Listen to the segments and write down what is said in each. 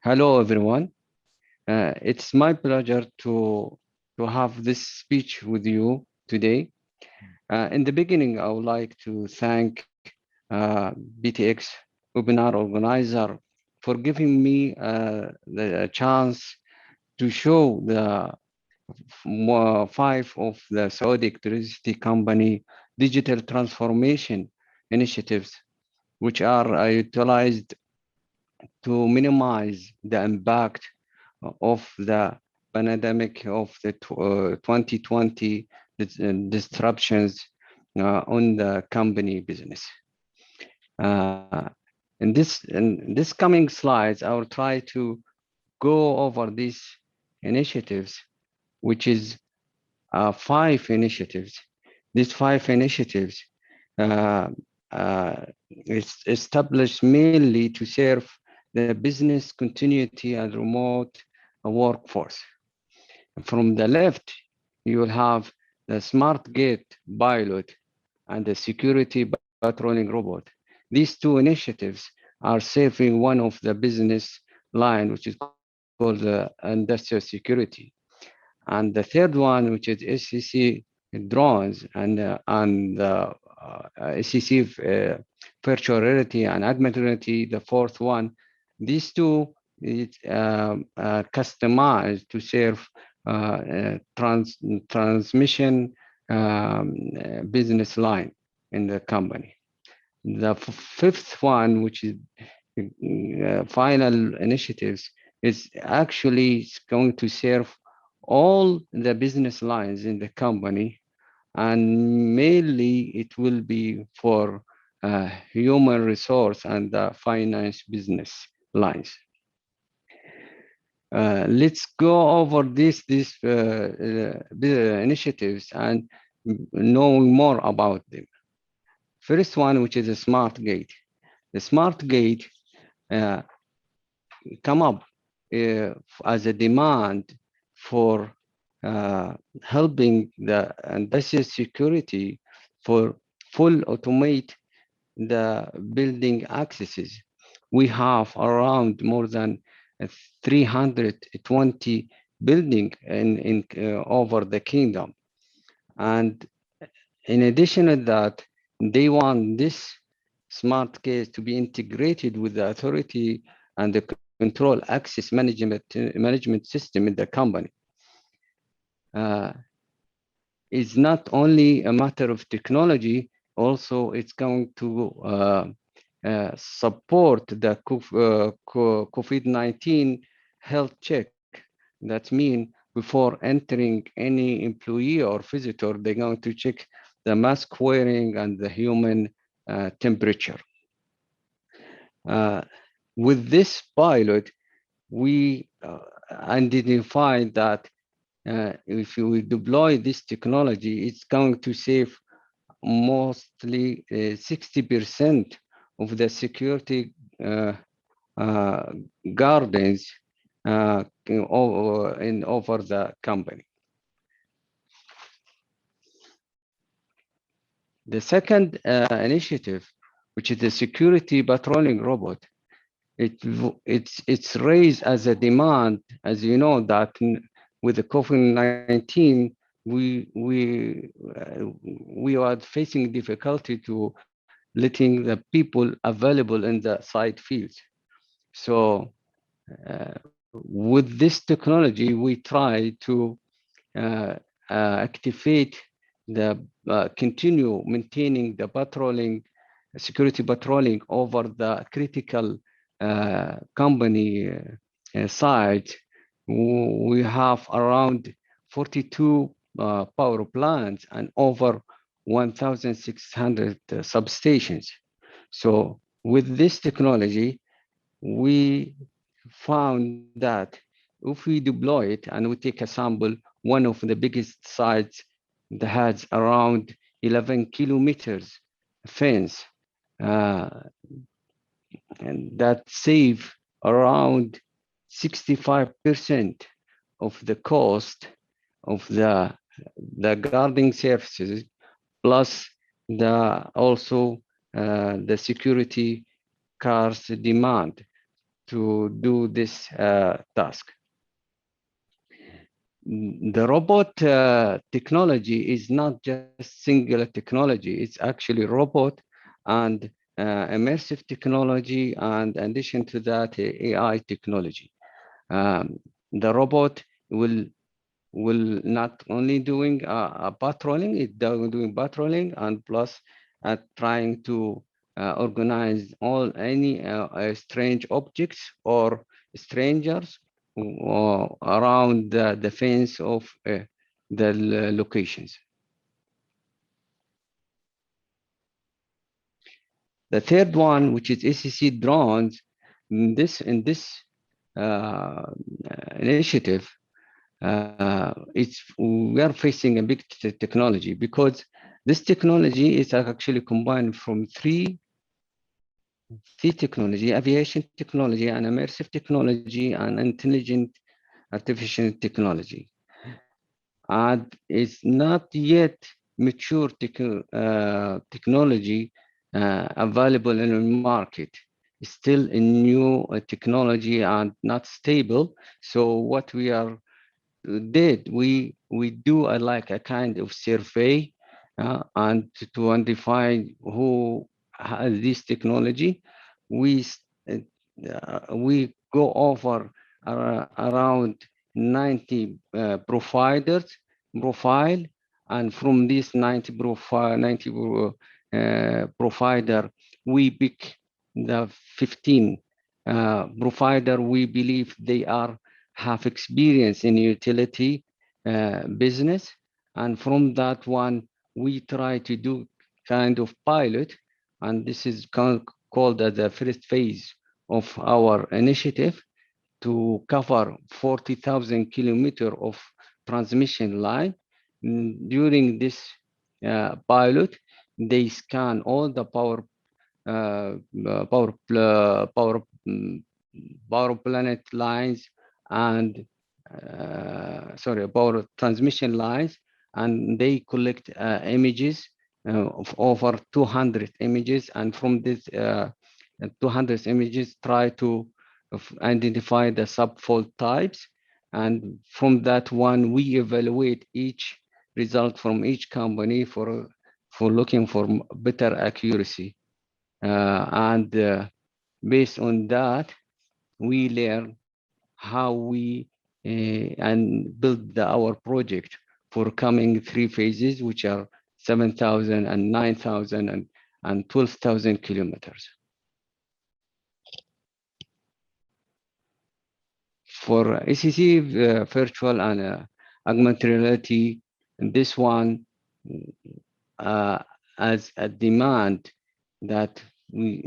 Hello, everyone. It's my pleasure to have this speech with you today. In the beginning, I would like to thank BTX webinar organizer for giving me the chance to show the five of the Saudi electricity company digital transformation initiatives, which are utilized to minimize the impact of the pandemic of the 2020 disruptions on the company business. In this coming slides, I will try to go over these initiatives, which is five initiatives. These five initiatives uh, is established mainly to serve the business continuity and remote workforce. From the left, you will have the smart gate pilot and the security patrolling robot. These two initiatives are serving one of the business line, which is called the industrial security. And the third one, which is SCC drones and SCC virtual reality and augmented reality, the fourth one. These two is customized to serve transmission business line in the company. The fifth one, which is final initiatives, is actually going to serve all the business lines in the company, and mainly it will be for human resource and finance business lines. Let's go over these initiatives and know more about them. First one, which is a smart gate. The smart gate uh, come up as a demand for helping the industrial security for full automate the building accesses. We have around more than 320 building in over the kingdom. And in addition to that, they want this smart case to be integrated with the authority and the control access management system in the company. It's not only a matter of technology, also it's going to support the COVID-19 health check. That means before entering any employee or visitor, they're going to check the mask wearing and the human temperature. With this pilot, we identified that if we deploy this technology, it's going to save mostly 60% of the security gardens over the company. The second initiative, which is the security patrolling robot, it's raised as a demand, as you know, that with the COVID-19, we are facing difficulty to letting the people available in the site fields. So with this technology, we try to activate the continue maintaining the patrolling, security patrolling over the critical company site. We have around 42 power plants and over 1,600 substations. So with this technology, we found that if we deploy it and we take a sample, one of the biggest sites that has around 11 kilometers fence, and that save around 65% of the cost of the guarding services, plus the also the security cars demand. to do this task. The robot technology is not just singular technology. It's actually robot and immersive technology, and in addition to that, AI technology. The robot will not only doing patrolling, it's doing patrolling and plus trying to organize any strange objects or strangers around the fence of the locations. The third one, which is ACC drones, in this uh, initiative, we are facing a big technology, because this technology is actually combined from three technology: aviation technology, and immersive technology, and intelligent artificial technology. And it's not yet mature technology available in the market. It's still a new technology and not stable. So what we are did we do like a kind of survey and to identify who has this technology. We go over around 90 profile, and from this 90 provider, we pick the 15 provider we believe they have experience in utility business. And from that one, we try to do kind of pilot, and this is called as the first phase of our initiative, to cover 40,000 kilometers of transmission line. During this pilot, they scan all the uh, power, power, power planet lines and power transmission lines, and they collect images of over 200 images, and from this 200 images try to identify the subfault types, and from that one we evaluate each result from each company for looking for better accuracy. And based on that, we learn how we and build our project for coming three phases, which are 7,000 and 9,000 and 12,000 kilometers. For ACC virtual and augmented reality, this one as a demand that we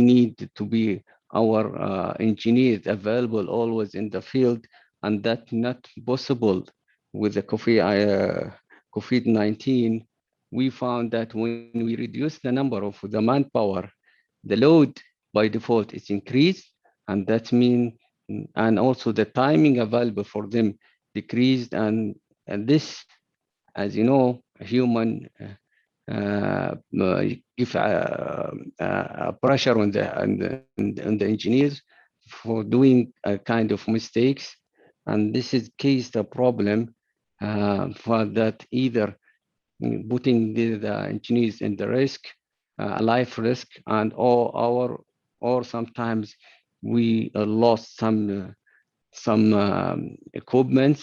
need to be our engineers available always in the field, and that's not possible with the COVID-19. We found that when we reduce the number of the manpower, the load by default is increased, and that means, and also the timing available for them decreased, and this, as you know, human give pressure on the engineers for doing a kind of mistakes, and this is case the problem for that, either putting the engineers in the risk, life risk, and or sometimes we lost some equipment,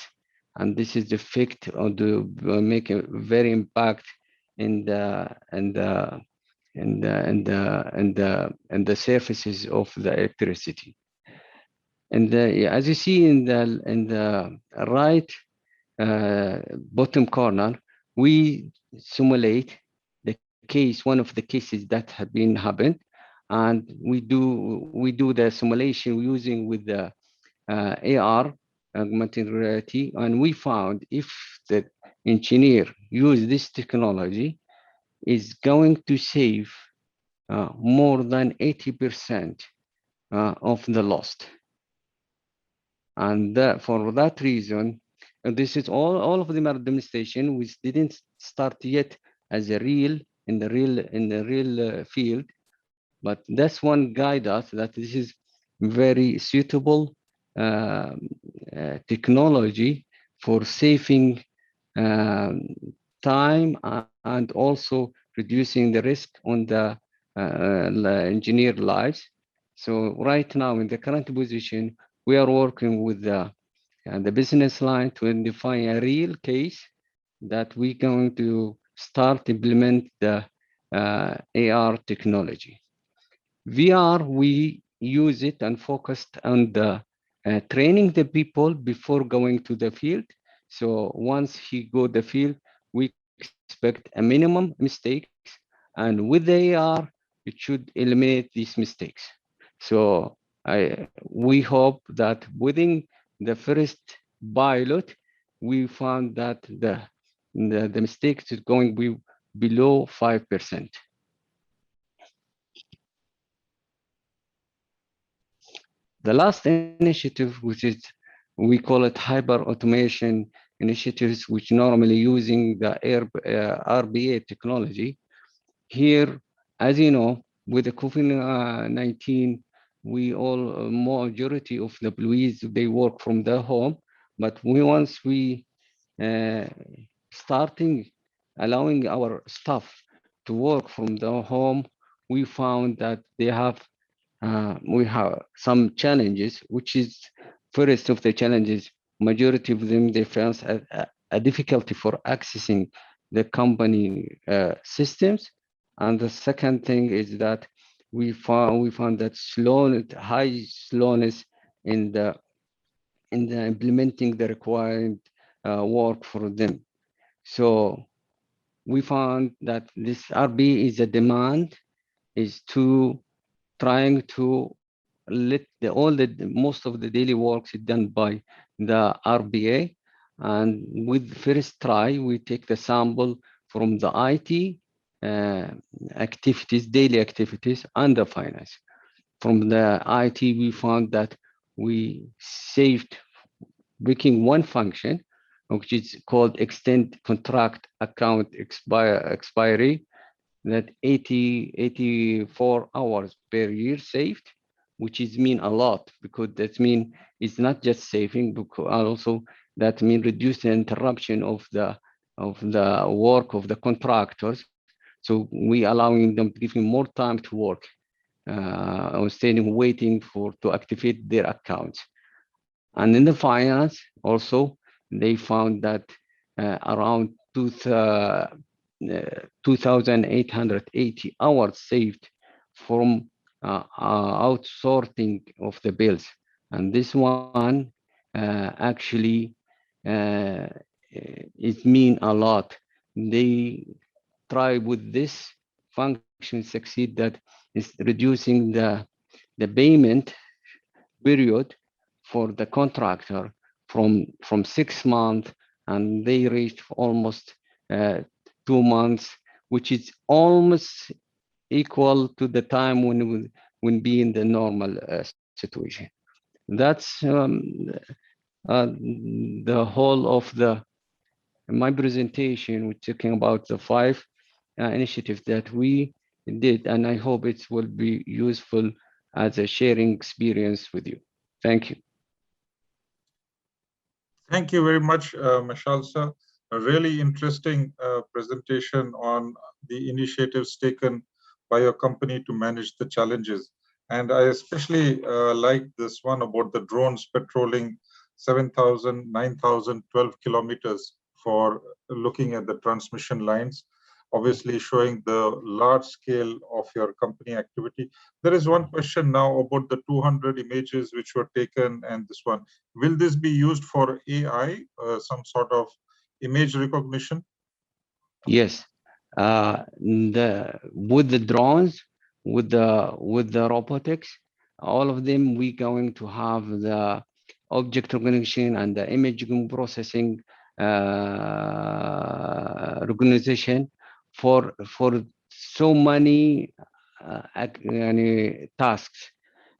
and this is the effect of the make a very impact in the surfaces of the electricity. And as you see in the right bottom corner, we simulate the case, one of the cases that have been happened, and we do the simulation using with the AR, augmented reality, and we found if the engineer use this technology, is going to save more than 80% of the lost. And for that reason, this is all of them are demonstration, which didn't start yet as a real in the real field, but that's one guide us that this is very suitable technology for saving um, time and also reducing the risk on the engineer lives. So right now in the current position, we are working with the business line to define a real case that we're going to start implement the AR technology. VR, we use it and focused on the training the people before going to the field. So once he go the field, we expect a minimum mistakes, and with the AR, it should eliminate these mistakes. So we hope that within the first pilot, we found that the mistakes is going to be below 5%. The last initiative, which is we call it hyper automation initiatives, which normally using the RBA technology. Here, as you know, with the COVID-19, we all majority of the employees they work from their home, but once we uh, starting allowing our staff to work from their home, we found that we have some challenges, which is first of the challenges, majority of them, they face a difficulty for accessing the company systems. And the second thing is that we found that high slowness in the implementing the required work for them. So we found that this RB is a demand is to trying to let most of the daily works is done by the RBA. And with first try, we take the sample from the IT activities, daily activities, and the finance. From the IT, we found that we saved picking one function, which is called extend contract account expiry, that 84 hours per year saved, which is mean a lot, because that mean it's not just saving, because also that mean reduce the interruption of the work of the contractors. So we allowing them to give more time to work instead of waiting to activate their accounts. And in the finance also, they found that around 2,880 hours saved from outsourcing of the bills. And this one actually uh, it mean a lot. They try with this function succeed that is reducing the payment period for the contractor from 6 months, and they reached almost 2 months, which is almost equal to the time when be in the normal situation. That's the whole of the my presentation. We're talking about the 5 initiatives that we did, and I hope it will be useful as a sharing experience with you. Thank you. Thank you very much, Meshal sir. A really interesting presentation on the initiatives taken by your company to manage the challenges. And I especially like this one about the drones patrolling 7,000, 9,000, 12 kilometers for looking at the transmission lines, obviously showing the large scale of your company activity. There is one question now about the 200 images which were taken and this one. Will this be used for AI, some sort of image recognition? Yes, with the drones, with the robotics, all of them we going to have the object recognition and the image processing recognition for so many tasks.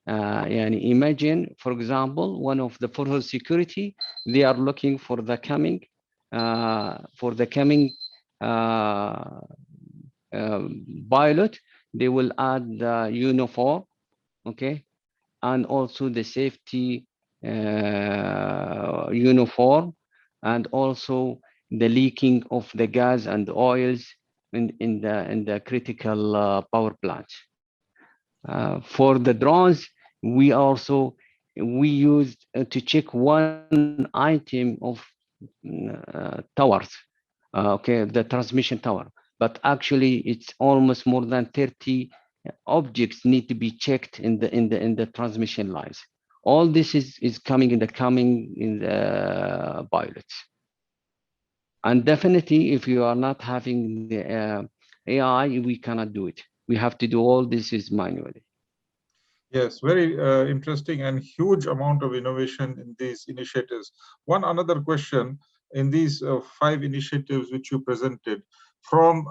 Imagine, for example, one of the for security, they are looking for the coming uh, pilot. They will add the uniform, okay, and also the safety uniform, and also the leaking of the gas and oils in the critical power plants. For the drones, we also we used to check one item of towers, okay, the transmission tower. But actually, it's almost more than 30 objects need to be checked in the transmission lines. All this is coming in the pilots. And definitely, if you are not having the AI, we cannot do it. We have to do all this is manually. Yes, very interesting and huge amount of innovation in these initiatives. One another question in these five initiatives which you presented, from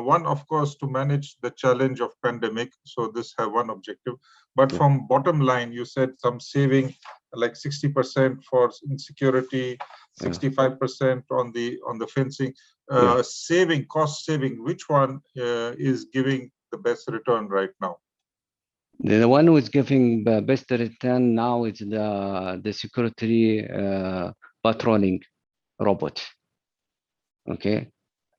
one, of course, to manage the challenge of pandemic. So this have one objective, but Yeah, from bottom line, you said some saving like 60% for insecurity, yeah, 65% on the fencing, yeah. saving, cost saving. Which one is giving the best return right now? The one who is giving the best return now is the security patrolling robot. Okay,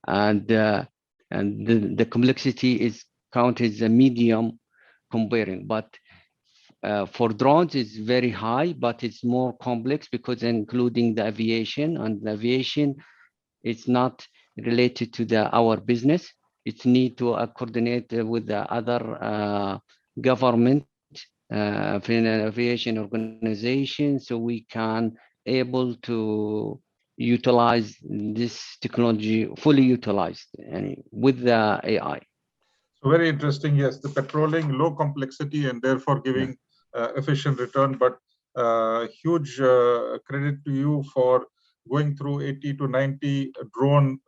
and the complexity is counted as a medium comparing, but for drones it's very high, but it's more complex because including the aviation, and the aviation it's not related to our business. It need to coordinate with the other government aviation organization, so we can able to utilize this technology fully utilized and with the AI. So very interesting. Yes, the patrolling, low complexity, and therefore Yeah, giving efficient return. But huge credit to you for going through 80 to 90 drone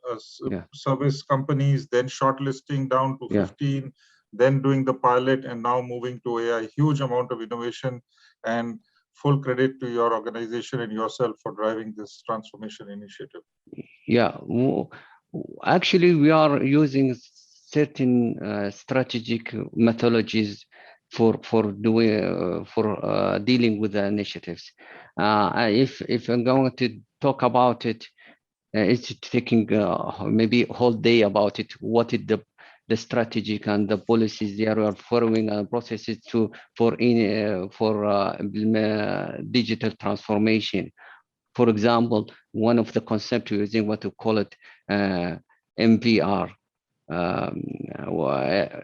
yeah, service companies, then shortlisting down to yeah. 15, then doing the pilot, and now moving to AI. Huge amount of innovation, and full credit to your organization and yourself for driving this transformation initiative. Yeah, actually, we are using certain strategic methodologies for doing dealing with the initiatives. If I'm going to talk about it, it's taking maybe a whole day about it. What is the strategic and the policies they are following and processes to for digital transformation. For example, one of the concepts we're using what to call it MVR,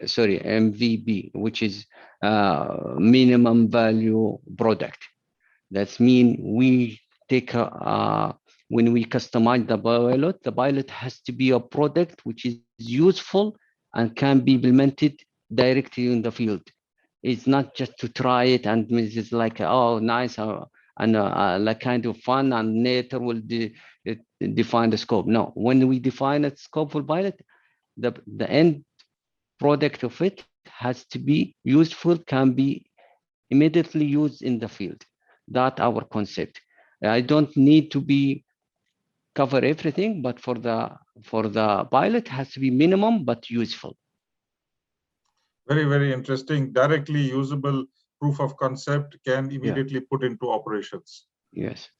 sorry, MVB, which is minimum value product. That's mean we take when we customize the pilot has to be a product which is useful and can be implemented directly in the field. It's not just to try it and it's like, oh, nice, and like kind of fun, and later will define the scope. No, when we define a scope for pilot, the end product of it has to be useful, can be immediately used in the field. That our concept. I don't need to be cover everything, but for the pilot has to be minimum but useful. Very, very interesting. Directly usable proof of concept can Yeah. immediately put into operations. Yes.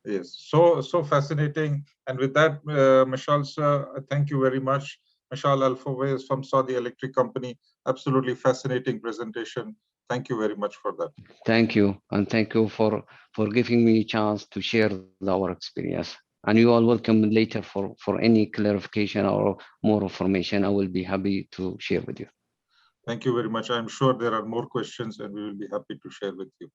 Yes, so fascinating. And with that, Meshal sir, thank you very much. Meshal ALFouwais from Saudi Electric Company. Absolutely fascinating presentation. Thank you very much for that. Thank you, and thank you for giving me a chance to share our experience. And you are welcome later for any clarification or more information. I will be happy to share with you. Thank you very much. I'm sure there are more questions and we will be happy to share with you.